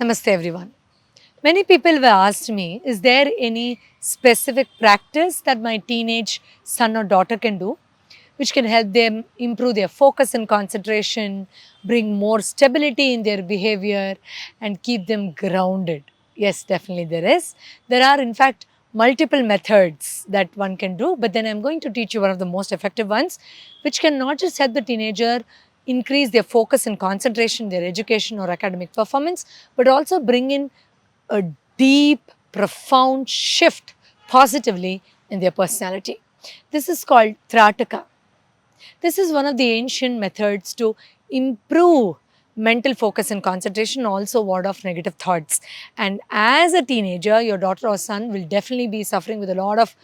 Namaste everyone. Many people have asked me, is there any specific practice that my teenage son or daughter can do which can help them improve their focus and concentration, bring more stability in their behavior and keep them grounded? Yes, definitely there is. There are in fact multiple methods that one can do, but then I'm going to teach you one of the most effective ones which can not just help the teenager increase their focus and concentration, their education or academic performance, but also bring in a deep, profound shift positively in their personality. This is called Trataka. This is one of the ancient methods to improve mental focus and concentration, also ward off negative thoughts. And as a teenager, your daughter or son will definitely be suffering with a lot of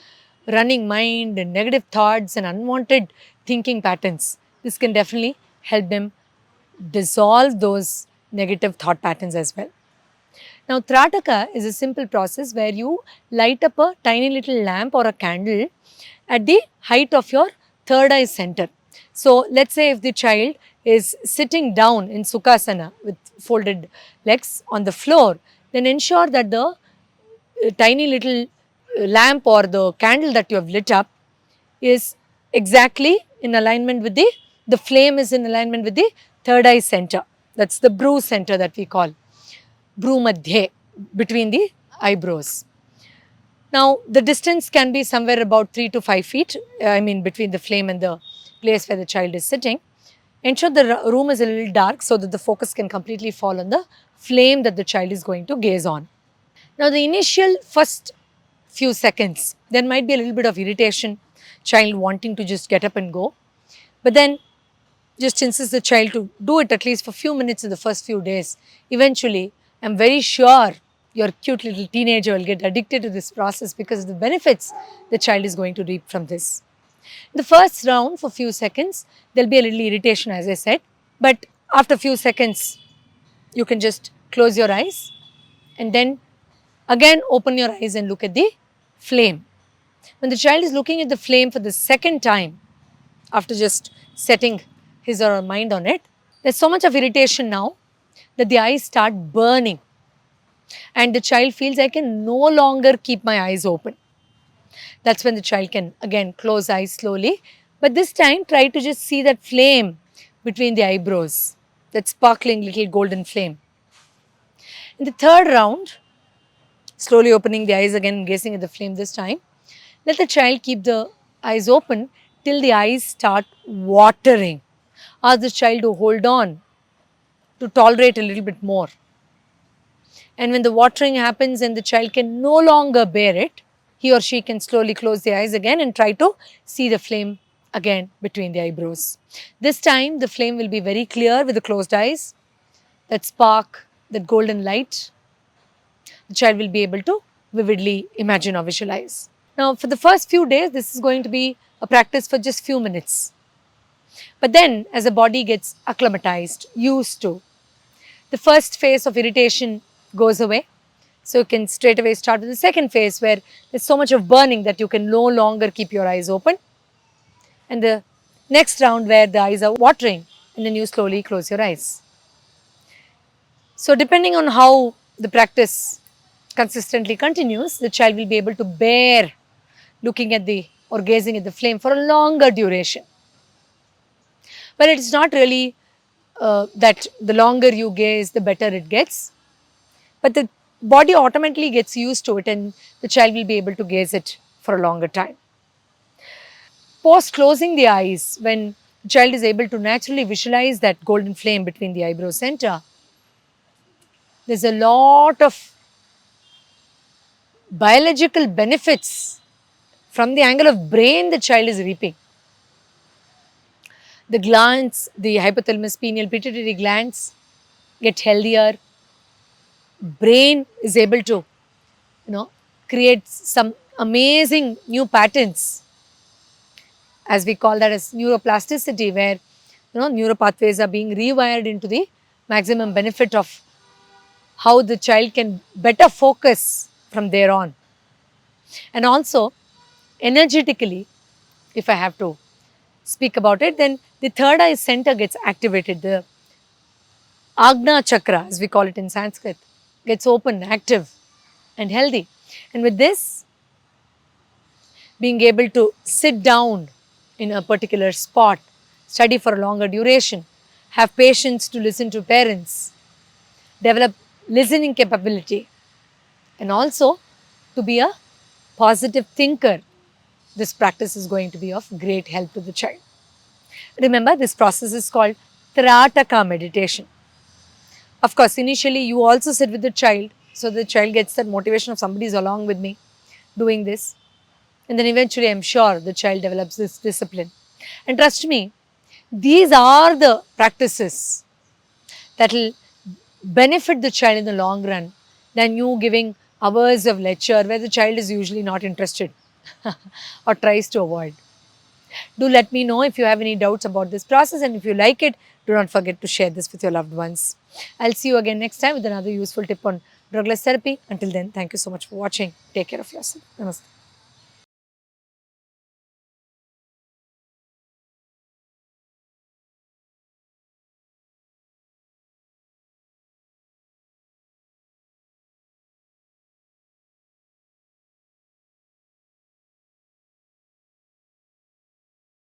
running mind and negative thoughts and unwanted thinking patterns. This can definitely help them dissolve those negative thought patterns as well. Now, Trataka is a simple process where you light up a tiny little lamp or a candle at the height of your third eye center. So, let's say if the child is sitting down in Sukhasana with folded legs on the floor, then ensure that the tiny little lamp or the candle that you have lit up is exactly in alignment with the flame is in alignment with the third eye center. That's the brew center that we call. Bru madhye, between the eyebrows. Now, the distance can be somewhere about 3 to 5 feet, between the flame and the place where the child is sitting. Ensure the room is a little dark so that the focus can completely fall on the flame that the child is going to gaze on. Now, the initial first few seconds, there might be a little bit of irritation, child wanting to just get up and go. But then, just insist the child to do it at least for a few minutes in the first few days. Eventually, I'm very sure your cute little teenager will get addicted to this process because of the benefits the child is going to reap from this. The first round for few seconds, there'll be a little irritation as I said, but after a few seconds, you can just close your eyes and then again open your eyes and look at the flame. When the child is looking at the flame for the second time, after just setting his or her mind on it, there's so much of irritation now that the eyes start burning and the child feels I can no longer keep my eyes open. That's when the child can again close eyes slowly, but this time try to just see that flame between the eyebrows, that sparkling little golden flame. In the third round, slowly opening the eyes again, gazing at the flame this time, let the child keep the eyes open till the eyes start watering. Ask the child to hold on, to tolerate a little bit more. And when the watering happens and the child can no longer bear it, he or she can slowly close the eyes again and try to see the flame again between the eyebrows. This time the flame will be very clear with the closed eyes, that spark, that golden light. The child will be able to vividly imagine or visualize. Now, for the first few days, this is going to be a practice for just few minutes. But then, as the body gets acclimatized, used to, the first phase of irritation goes away. So, you can straight away start with the second phase where there's so much of burning that you can no longer keep your eyes open. And the next round where the eyes are watering and then you slowly close your eyes. So, depending on how the practice consistently continues, the child will be able to bear looking at the or gazing at the flame for a longer duration. But it's not really that the longer you gaze, the better it gets. But the body automatically gets used to it and the child will be able to gaze it for a longer time. Post closing the eyes, when the child is able to naturally visualize that golden flame between the eyebrow center, there's a lot of biological benefits from the angle of brain the child is reaping. The glands, the hypothalamus, pineal, pituitary glands get healthier. Brain is able to, create some amazing new patterns, as we call that as neuroplasticity, where neural pathways are being rewired into the maximum benefit of how the child can better focus from there on. And also, energetically, if I have to speak about it, then the third eye center gets activated, the Agna chakra, as we call it in Sanskrit. gets open, active, and healthy. And with this, being able to sit down in a particular spot, study for a longer duration, have patience to listen to parents, develop listening capability, and also to be a positive thinker. This practice is going to be of great help to the child. Remember, this process is called Trataka meditation. Of course, initially you also sit with the child, so the child gets that motivation of somebody is along with me doing this. And then eventually, I'm sure the child develops this discipline. And trust me, these are the practices that will benefit the child in the long run than you giving hours of lecture where the child is usually not interested or tries to avoid. Do let me know if you have any doubts about this process, and if you like it, do not forget to share this with your loved ones. I'll see you again next time with another useful tip on drugless therapy. Until then, thank you so much for watching. Take care of yourself. Namaste.